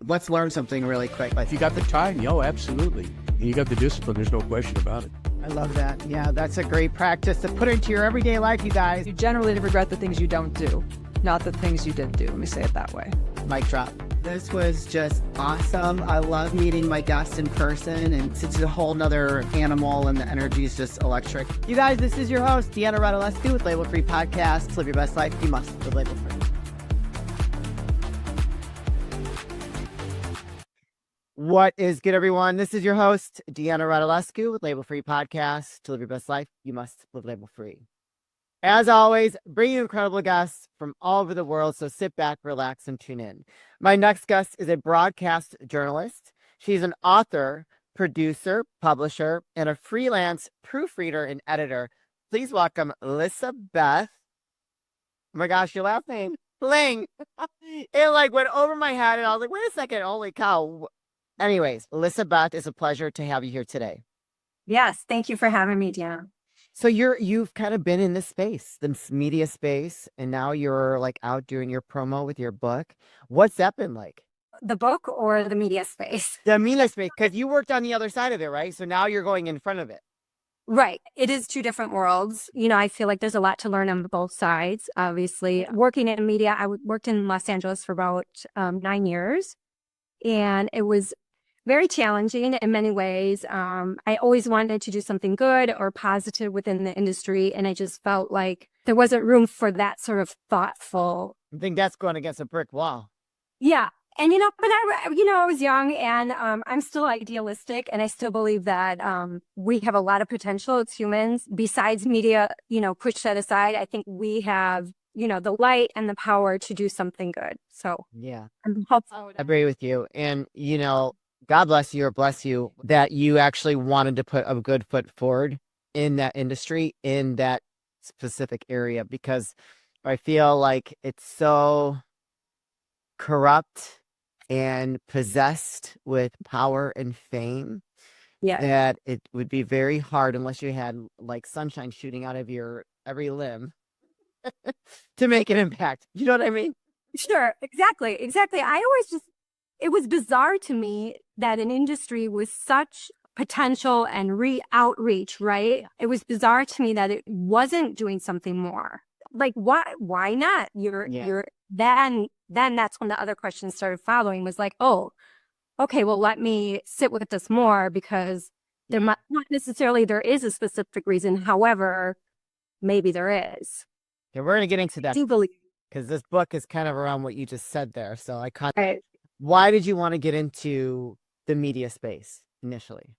Let's learn something really quick. If you got the time, absolutely. And you got the discipline, there's no question about it. I love that. Yeah, that's a great practice to put into your everyday life, you guys. You generally regret the things you don't do, not the things you did do. Let me say it that way. Mic drop. This was just awesome. I love meeting my guests in person, and it's a whole nother animal, and the energy is just electric. You guys, this is your host, Deanna Radulescu with Label Free Podcast. Live your best life. You must live label free. What is good, everyone? This is your host, Deanna Radulescu with Label Free Podcast. To live your best life, you must live label free. As always, bring you incredible guests from all over the world, so sit back, relax, and tune in. My next guest is a broadcast journalist. She's an author, producer, publisher, and a freelance proofreader and editor. Please welcome Lisabeth. Oh my gosh, your last name, Lange. It went over my head, and I was like, wait a second, holy cow. Anyways, Lisabeth, it's a pleasure to have you here today. Yes, thank you for having me, Deanna. So you've kind of been in this space, this media space, and now you're out doing your promo with your book. What's that been like? The book or the media space? The media space, because you worked on the other side of it, right? So now you're going in front of it. Right. It is two different worlds. I feel like there's a lot to learn on both sides. Obviously, working in media, I worked in Los Angeles for about 9 years, and it was very challenging in many ways. I always wanted to do something good or positive within the industry, and I just felt like there wasn't room for that sort of thoughtful. I think that's going against a brick wall. Yeah. And, but I was young, and I'm still idealistic, and I still believe that we have a lot of potential as humans. Besides media, push that aside, I think we have, the light and the power to do something good. So yeah, I agree with you. And, God bless you or bless you that you actually wanted to put a good foot forward in that industry, in that specific area, because I feel like it's so corrupt and possessed with power and fame that it would be very hard unless you had sunshine shooting out of your every limb to make an impact. You know what I mean? Sure. Exactly. It was bizarre to me that an industry with such potential and outreach, right? It was bizarre to me that it wasn't doing something more. Why not? Then that's when the other questions started following, was like, oh, okay, well, let me sit with this more, because there might not necessarily there is a specific reason. However, maybe there is. Yeah, we're going to get into that. I do believe, because this book is kind of around what you just said there. So I kind of, right. Why did you want to get into the media space initially?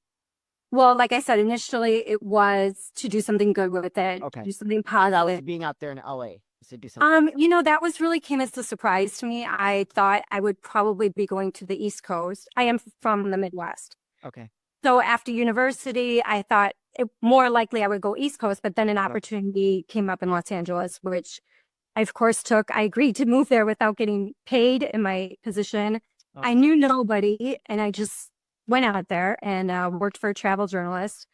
Well, like I said, initially it was to do something good with it, Okay. do something positive. Being out there in LA to do something. That was really came as a surprise to me. I thought I would probably be going to the East Coast. I am from the Midwest. Okay. So after university, I thought more likely I would go East Coast, but then an opportunity came up in Los Angeles, which I, of course, took. I agreed to move there without getting paid in my position. Okay. I knew nobody, and I just went out there and worked for a travel journalist,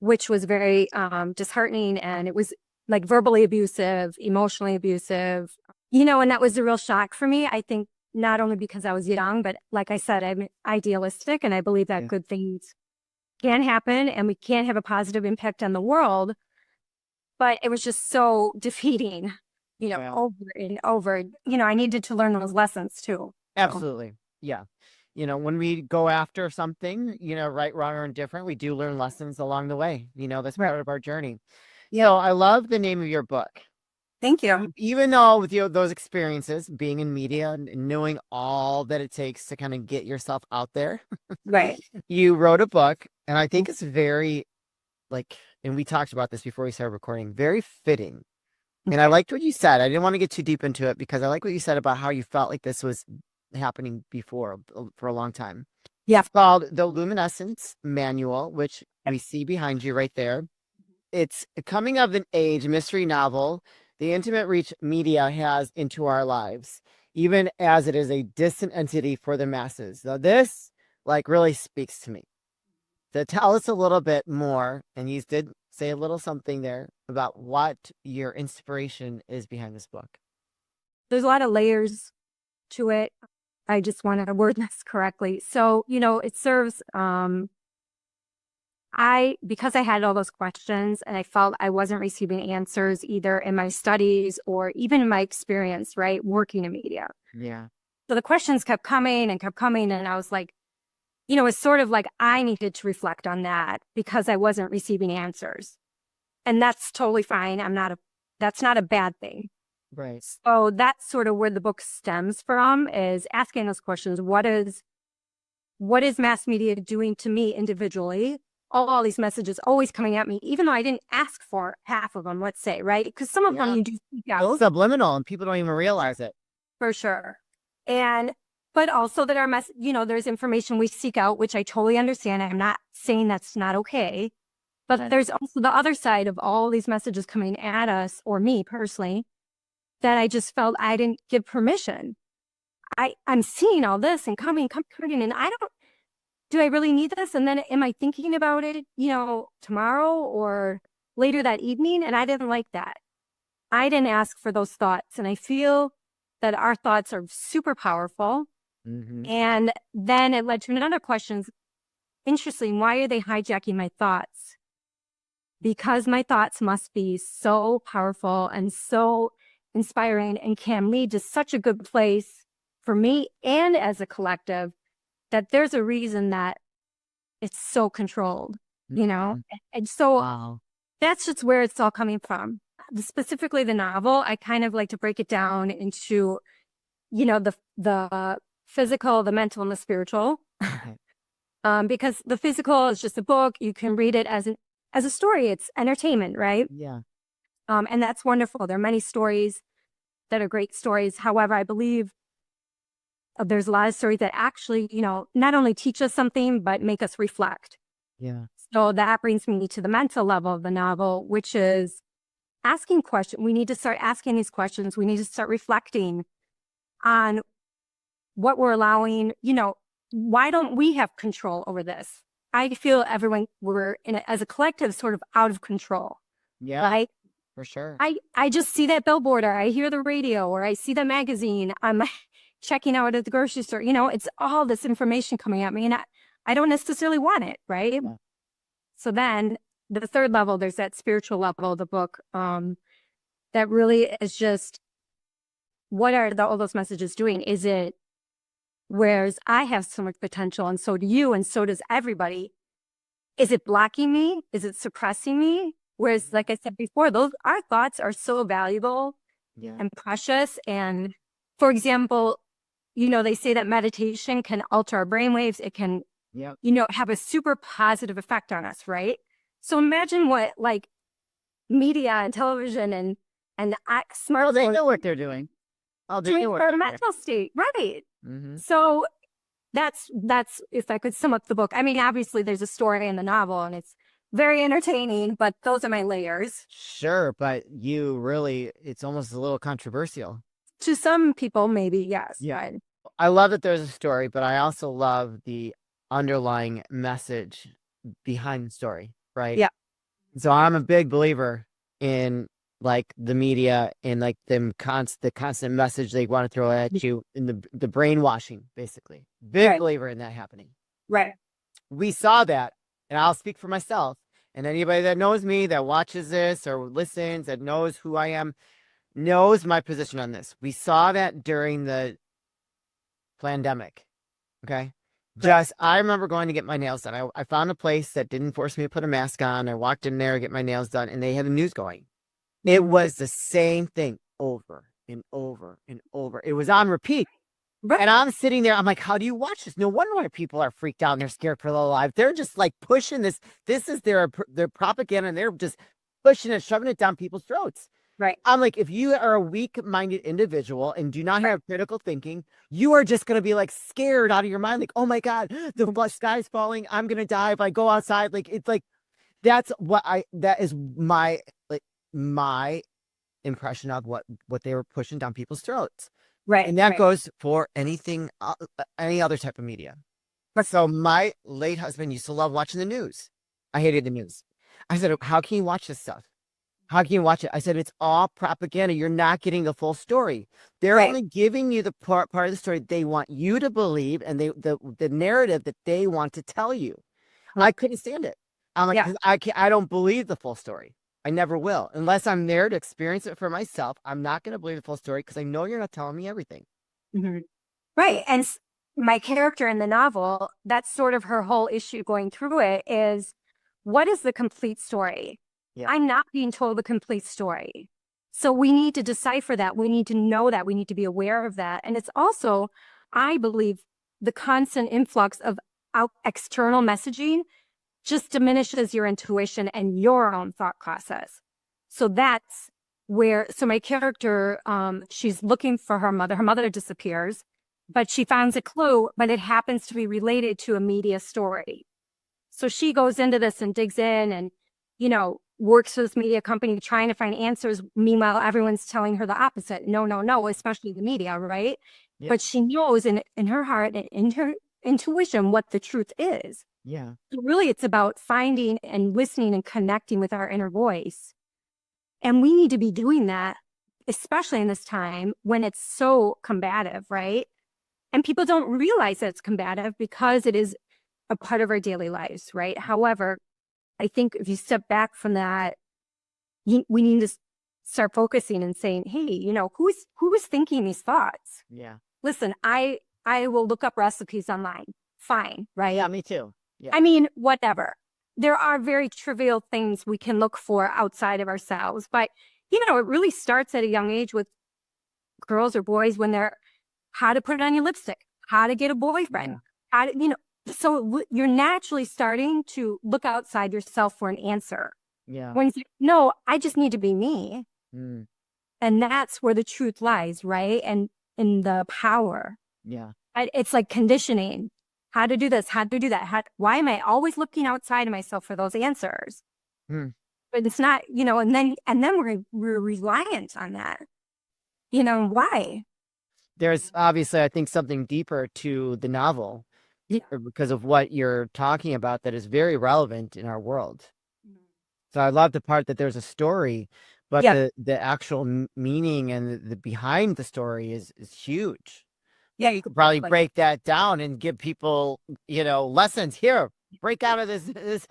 which was very disheartening. And it was verbally abusive, emotionally abusive, and that was a real shock for me. I think not only because I was young, but like I said, I'm idealistic, and I believe that good things can happen and we can have a positive impact on the world. But it was just so defeating. Over and over, I needed to learn those lessons too. Absolutely. Yeah. When we go after something, right, wrong, or indifferent, we do learn lessons along the way. That's part of our journey. I love the name of your book. Thank you. Even though with those experiences, being in media and knowing all that it takes to kind of get yourself out there, right? You wrote a book, and I think it's very and we talked about this before we started recording, very fitting. And I liked what you said. I didn't want to get too deep into it because I like what you said about how you felt like this was happening before for a long time. Yeah. It's called the Luminescence Manual, which we see behind you right there. It's a coming of an age mystery novel, the intimate reach media has into our lives, even as it is a distant entity for the masses. Now this really speaks to me. To tell us a little bit more, and you did say a little something there about what your inspiration is behind this book. There's a lot of layers to it. I just want to word this correctly. So, it serves, because I had all those questions and I felt I wasn't receiving answers either in my studies or even in my experience, right, working in media. Yeah. So the questions kept coming and kept coming. And I was like, it's sort of like I needed to reflect on that because I wasn't receiving answers. And that's totally fine. That's not a bad thing. Right. So that's sort of where the book stems from, is asking those questions. What is mass media doing to me individually? All these messages always coming at me, even though I didn't ask for half of them, let's say, right? Because some of them you do seek out. It's subliminal and people don't even realize it. For sure. But also that there's information we seek out, which I totally understand. I'm not saying that's not okay. But there's also the other side of all these messages coming at us, or me personally, that I just felt I didn't give permission. I'm seeing all this and coming, and do I really need this? And then am I thinking about it, tomorrow or later that evening? And I didn't like that. I didn't ask for those thoughts. And I feel that our thoughts are super powerful. Mm-hmm. And then it led to another question. Interesting. Why are they hijacking my thoughts? Because my thoughts must be so powerful and so inspiring and can lead to such a good place for me and as a collective, that there's a reason that it's so controlled, Mm-hmm. And so Wow. that's just where it's all coming from. Specifically the novel, I kind of like to break it down into, the physical, the mental, and the spiritual. Okay. Because the physical is just a book. You can read it as a story. It's entertainment, right? Yeah. And that's wonderful. There are many stories that are great stories. However, I believe there's a lot of stories that actually, not only teach us something, but make us reflect. Yeah. So that brings me to the mental level of the novel, which is asking questions. We need to start asking these questions. We need to start reflecting on what we're allowing, why don't we have control over this? I feel everyone, as a collective, sort of out of control. Yeah. Right? For sure. I just see that billboard, or I hear the radio, or I see the magazine. I'm checking out at the grocery store. It's all this information coming at me, and I don't necessarily want it, right? Yeah. So then the third level, there's that spiritual level of the book, that really is just, what are all those messages doing? Is it, whereas I have so much potential, and so do you, and so does everybody, is it blocking me? Is it suppressing me? Whereas, like I said before, our thoughts are so valuable and precious. And for example, they say that meditation can alter our brainwaves. It can, have a super positive effect on us, right? So imagine what media and television and smart. Well, they know what they're doing. Oh, they know what our mental state, right? Mm-hmm. So that's if I could sum up the book. I mean, obviously there's a story in the novel and it's very entertaining, but those are my layers. Sure, but it's almost a little controversial. To some people, maybe, yes. Yeah. But I love that there's a story, but I also love the underlying message behind the story, right? Yeah. So I'm a big believer in the media and the constant message they want to throw at you, in the brainwashing, basically. Big believer in that happening. Right. We saw that, and I'll speak for myself. And anybody that knows me, that watches this or listens, that knows who I am, knows my position on this. We saw that during the pandemic. Okay. I remember going to get my nails done. I found a place that didn't force me to put a mask on. I walked in there to get my nails done, and they had the news going. It was the same thing over and over and over. It was on repeat. Right. And I'm sitting there. I'm like, how do you watch this? No wonder why people are freaked out and they're scared for their life. They're just pushing this. This is their propaganda, and they're just pushing it, shoving it down people's throats. Right. I'm like, if you are a weak-minded individual and do not have critical thinking, you are just going to be scared out of your mind. Oh my God, the sky's falling. I'm going to die if I go outside. That is my impression of what they were pushing down people's throats. Right. And that goes for anything, any other type of media. But so my late husband used to love watching the news. I hated the news. I said, how can you watch this stuff? How can you watch it? I said, it's all propaganda. You're not getting the full story. They're Right. only giving you the part of the story they want you to believe, and the narrative that they want to tell you. I couldn't stand it. I'm like, Yeah. 'cause I don't believe the full story. I never will. Unless I'm there to experience it for myself, I'm not going to believe the full story because I know you're not telling me everything. Right. And my character in the novel, that's sort of her whole issue going through it is, what is the complete story? Yeah. I'm not being told the complete story. So we need to decipher that. We need to know that. We need to be aware of that. And it's also, I believe, the constant influx of external messaging just diminishes your intuition and your own thought process. So that's where, so my character, she's looking for her mother. Her mother disappears, but she finds a clue, but it happens to be related to a media story. So she goes into this and digs in and, you know, works for this media company trying to find answers. Meanwhile, everyone's telling her the opposite. No, no, no, especially the media, right? Yeah. But she knows in her heart and in her intuition what the truth is. Yeah. So really, it's about finding and listening and connecting with our inner voice. And we need to be doing that, especially in this time when it's so combative, right? And people don't realize that it's combative because it is a part of our daily lives, right? However, I think if you step back from that, we need to start focusing and saying, hey, you know, who is thinking these thoughts? Yeah. Listen, I will look up recipes online. Fine, right? Yeah, me too. Yeah. I mean, whatever. There are very trivial things we can look for outside of ourselves, but you know, it really starts at a young age with girls or boys when they're how to put it on your lipstick, how to get a boyfriend, how to, you know, so you're naturally starting to look outside yourself for an answer. Yeah. When you say, no, I just need to be me. Mm. And that's where the truth lies, right? And in the power. Yeah. It's like conditioning. How to do this, how to do that. Why am I always looking outside of myself for those answers? Hmm. But it's not, you know, and then we're reliant on that. You know, why? There's obviously, I think, something deeper to the novel because of what you're talking about that is very relevant in our world. So I love the part that there's a story, but the actual meaning and the behind the story is huge. Yeah, You could probably break that down and give people, you know, lessons here. Break out of this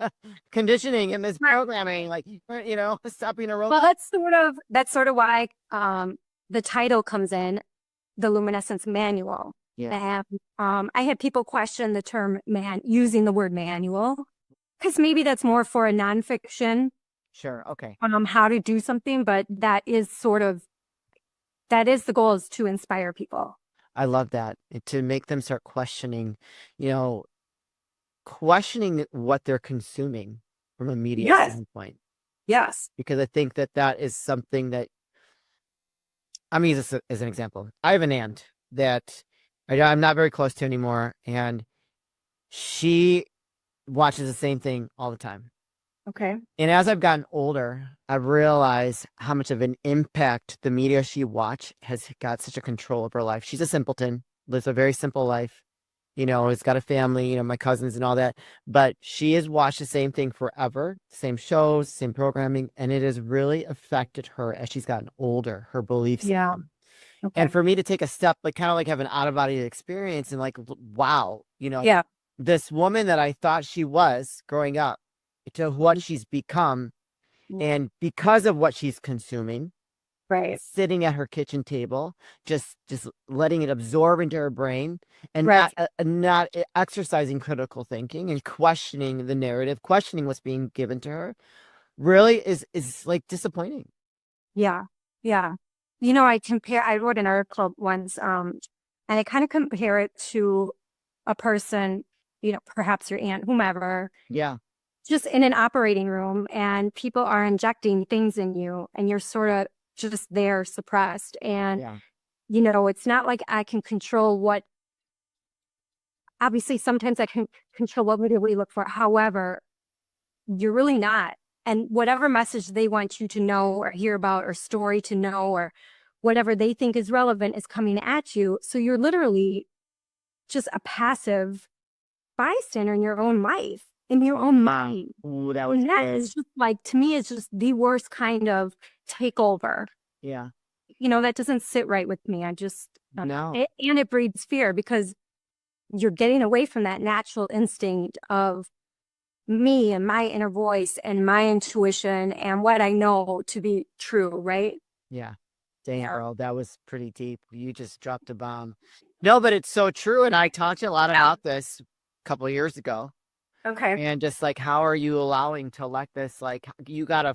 conditioning and this programming, like, you know, stop being a robot. Well, that's sort of why the title comes in, the Luminescence Manual. Yeah. And I had people question the term using the word manual, because maybe that's more for a nonfiction. Sure. Okay. How to do something, but that is the goal, is to inspire people. I love that. To make them start questioning, you know, questioning what they're consuming from a media standpoint. Yes. Because I think that is something that, I'm going to use this as an example. I have an aunt that I'm not very close to anymore, and she watches the same thing all the time. Okay. And as I've gotten older, I've realized how much of an impact the media she watched has got such a control of her life. She's a simpleton, lives a very simple life, you know, has got a family, you know, my cousins and all that. But she has watched the same thing forever, same shows, same programming, and it has really affected her as she's gotten older, her beliefs. Yeah. Okay. And for me to take a step, like kind of like have an out-of-body experience and like, wow, you know, this woman that I thought she was growing up, to what she's become, and because of what she's consuming, right, sitting at her kitchen table, just letting it absorb into her brain, and not exercising critical thinking and questioning the narrative, questioning what's being given to her, really is like disappointing. Yeah. You know, I wrote an article once, and I kind of compare it to a person, you know, perhaps your aunt, whomever. Yeah. Just in an operating room, and people are injecting things in you, and you're sort of just there suppressed. And, you know, it's not like I can control obviously sometimes I can control what we look for. However, you're really not. And whatever message they want you to know or hear about, or story to know, or whatever they think is relevant is coming at you. So you're literally just a passive bystander in your own life. in your own mind. Ooh, that was And that good. is just like, to me, it's just the worst kind of takeover. Yeah. That doesn't sit right with me. I just, No. and it breeds fear because you're getting away from that natural instinct of me and my inner voice and my intuition and what I know to be true, right? Yeah. Dang, girl, that was pretty deep. You just dropped a bomb. No, but it's so true. And I talked a lot about this a couple of years ago. Okay. And just like, how are you allowing to let this, like, you gotta,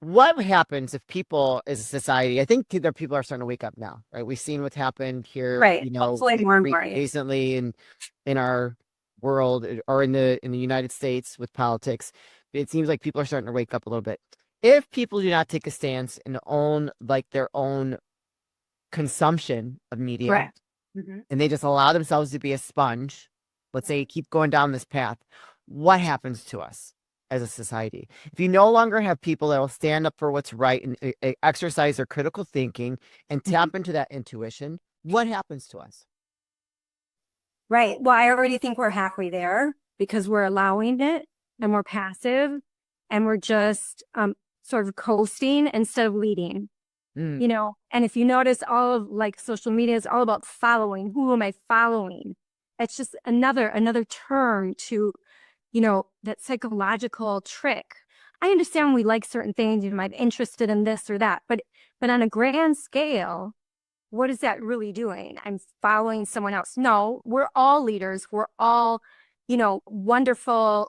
what happens if people as a society, I think that people are starting to wake up now, right? We've seen what's happened here, Right. Hopefully more and more. recently in our world or in the United States with politics. It seems like people are starting to wake up a little bit. If people do not take a stance and own like their own consumption of media, Right. and they just allow themselves to be a sponge, let's say keep going down this path, what happens to us as a society? If you no longer have people that will stand up for what's right and exercise their critical thinking and tap into that intuition, what happens to us? Right. Well, I already think we're halfway there because we're allowing it and we're passive and we're just sort of coasting instead of leading. And if you notice, all of like social media is all about following. Who am I following? It's just another term to, that psychological trick. I understand we like certain things, you might be interested in this or that, but on a grand scale, what is that really doing? I'm following someone else. No, we're all leaders. We're all, wonderful,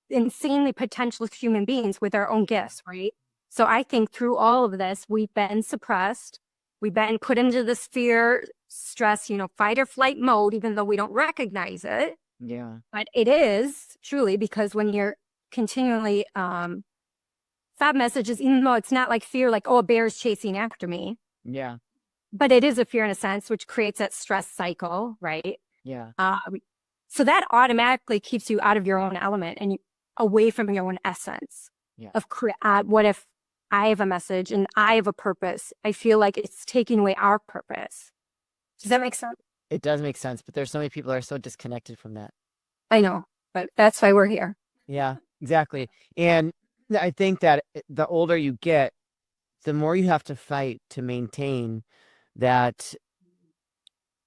insanely potential human beings with our own gifts, right? So I think through all of this, we've been suppressed. We've been put into this fear, stress, fight or flight mode, even though we don't recognize it. Yeah. But it is truly because when you're continually fab messages, even though it's not like fear, like, oh, a bear's chasing after me. Yeah. But it is a fear in a sense, which creates that stress cycle, right? Yeah. So that automatically keeps you out of your own element and away from your own essence. Yeah. Of what if I have a message and I have a purpose? I feel like it's taking away our purpose. Does that make sense? It does make sense, but there's so many people that are so disconnected from that. I know, but that's why we're here. Yeah, exactly. And I think that the older you get, the more you have to fight to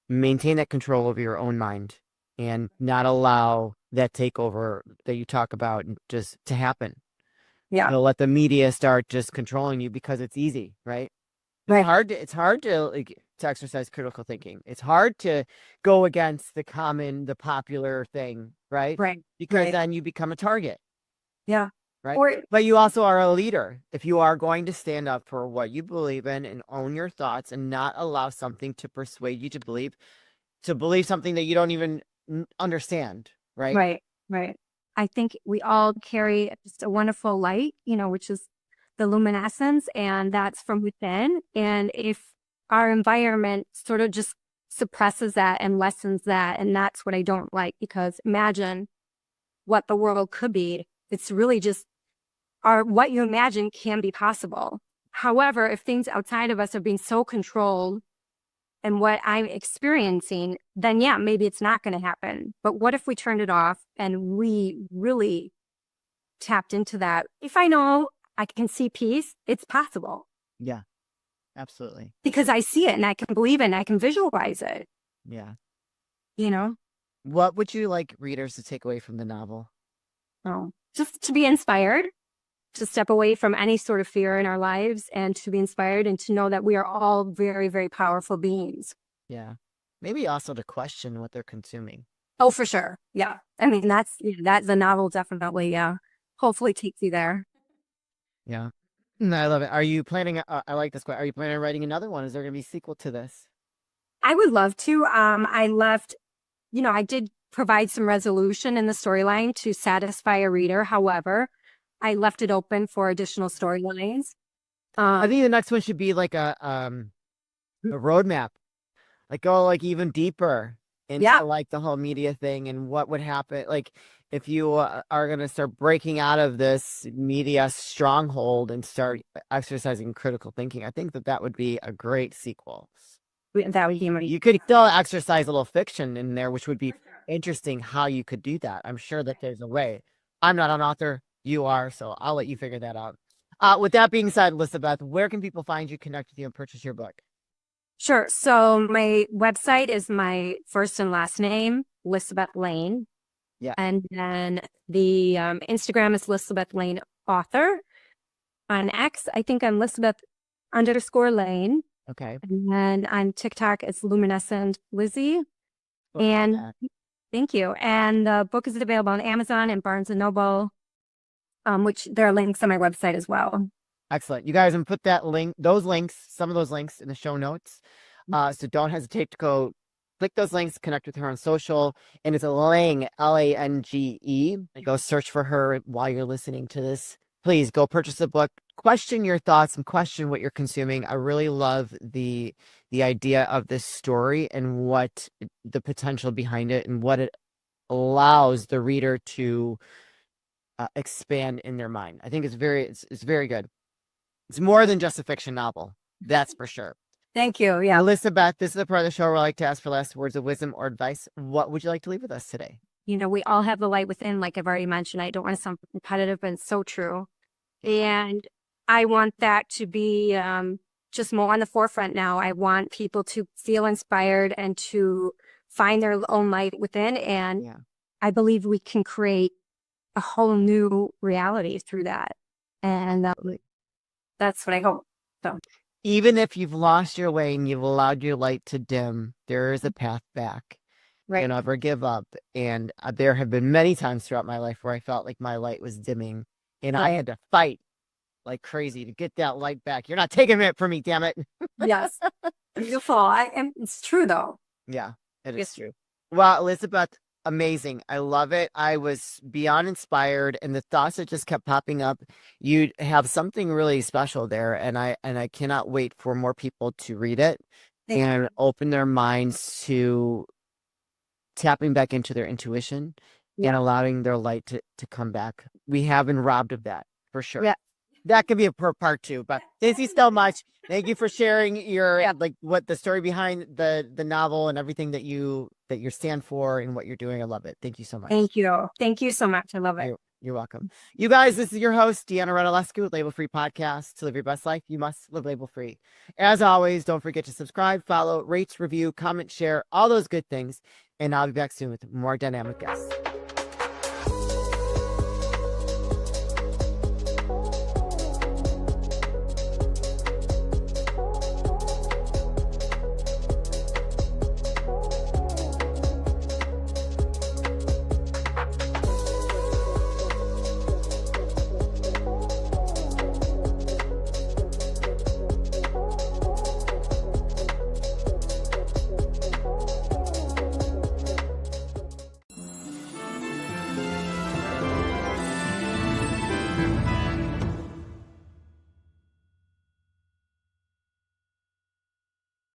that control over your own mind and not allow that takeover that you talk about just to happen. Yeah. Let the media start just controlling you because it's easy, right? Right. It's hard to exercise critical thinking. It's hard to go against the popular thing, right? Right. Because then you become a target. Yeah. Right. But you also are a leader. If you are going to stand up for what you believe in and own your thoughts and not allow something to persuade you to believe something that you don't even understand. Right. Right. I think we all carry just a wonderful light, which is the luminescence, and that's from within. And if our environment sort of just suppresses that and lessens that, and that's what I don't like, because imagine what the world could be. It's really just what you imagine can be possible. However, if things outside of us are being so controlled and what I'm experiencing, then yeah, maybe it's not going to happen. But what if we turned it off and we really tapped into that? If I know I can see peace, it's possible. Yeah, absolutely. Because I see it and I can believe it and I can visualize it. Yeah. What would you like readers to take away from the novel? Oh, just to be inspired, to step away from any sort of fear in our lives and to be inspired and to know that we are all very, very powerful beings. Yeah. Maybe also to question what they're consuming. Oh, for sure. Yeah. I mean, that's the novel definitely, hopefully takes you there. Yeah. I love it. Are you planning, I like this question. Are you planning on writing another one? Is there going to be a sequel to this? I would love to. I did provide some resolution in the storyline to satisfy a reader. However, I left it open for additional storylines. I think the next one should be like a roadmap, like go like even deeper into like the whole media thing and what would happen. Like if you are going to start breaking out of this media stronghold and start exercising critical thinking, I think that would be a great sequel. that would be my. You could still exercise a little fiction in there, which would be interesting how you could do that. I'm sure that there's a way. I'm not an author. You are, so I'll let you figure that out. With that being said, Lisabeth, where can people find you, connect with you, and purchase your book? Sure. So my website is my first and last name, Lisabeth Lange. Yeah. And then the Instagram is Lisabeth Lange Author. On X, I think I'm Lisabeth_Lane. Okay. And then on TikTok, it's Luminescent Lizzie. And thank you. And the book is available on Amazon and Barnes & Noble, which there are links on my website as well. Excellent. You guys can put some of those links in the show notes. So don't hesitate to go click those links, connect with her on social. And it's Lange, Lange. Go search for her while you're listening to this. Please go purchase the book. Question your thoughts and question what you're consuming. I really love the idea of this story and what the potential behind it and what it allows the reader to expand in their mind. I think it's very good. It's more than just a fiction novel. That's for sure. Thank you. Yeah. Lisabeth, this is the part of the show where I like to ask for last words of wisdom or advice. What would you like to leave with us today? You know, we all have the light within, like I've already mentioned. I don't want to sound repetitive, but it's so true. And I want that to be just more on the forefront now. I want people to feel inspired and to find their own light within. And I believe we can create a whole new reality through that. And that's what I hope. So, even if you've lost your way and you've allowed your light to dim, there is a path back. right. You never give up. And there have been many times throughout my life where I felt like my light was dimming and I had to fight like crazy to get that light back. You're not taking it from me, damn it. Yes. Beautiful. It's true though. Yeah, it is true. Well, Lisabeth, amazing. I love it. I was beyond inspired, and the thoughts that just kept popping up. You have something really special there, and I cannot wait for more people to read it and open their minds to tapping back into their intuition and allowing their light to come back. We have been robbed of that for sure. Yeah. That could be a part two, but thank you so much. Thank you for sharing your what the story behind the novel and everything that you stand for and what you're doing. I love it. Thank you so much. Thank you. Thank you so much. I love it. You're welcome. You guys, this is your host, Deanna Radulescu with Label Free Podcast. To live your best life, you must live label free. As always, don't forget to subscribe, follow, rate, review, comment, share, all those good things. And I'll be back soon with more dynamic guests.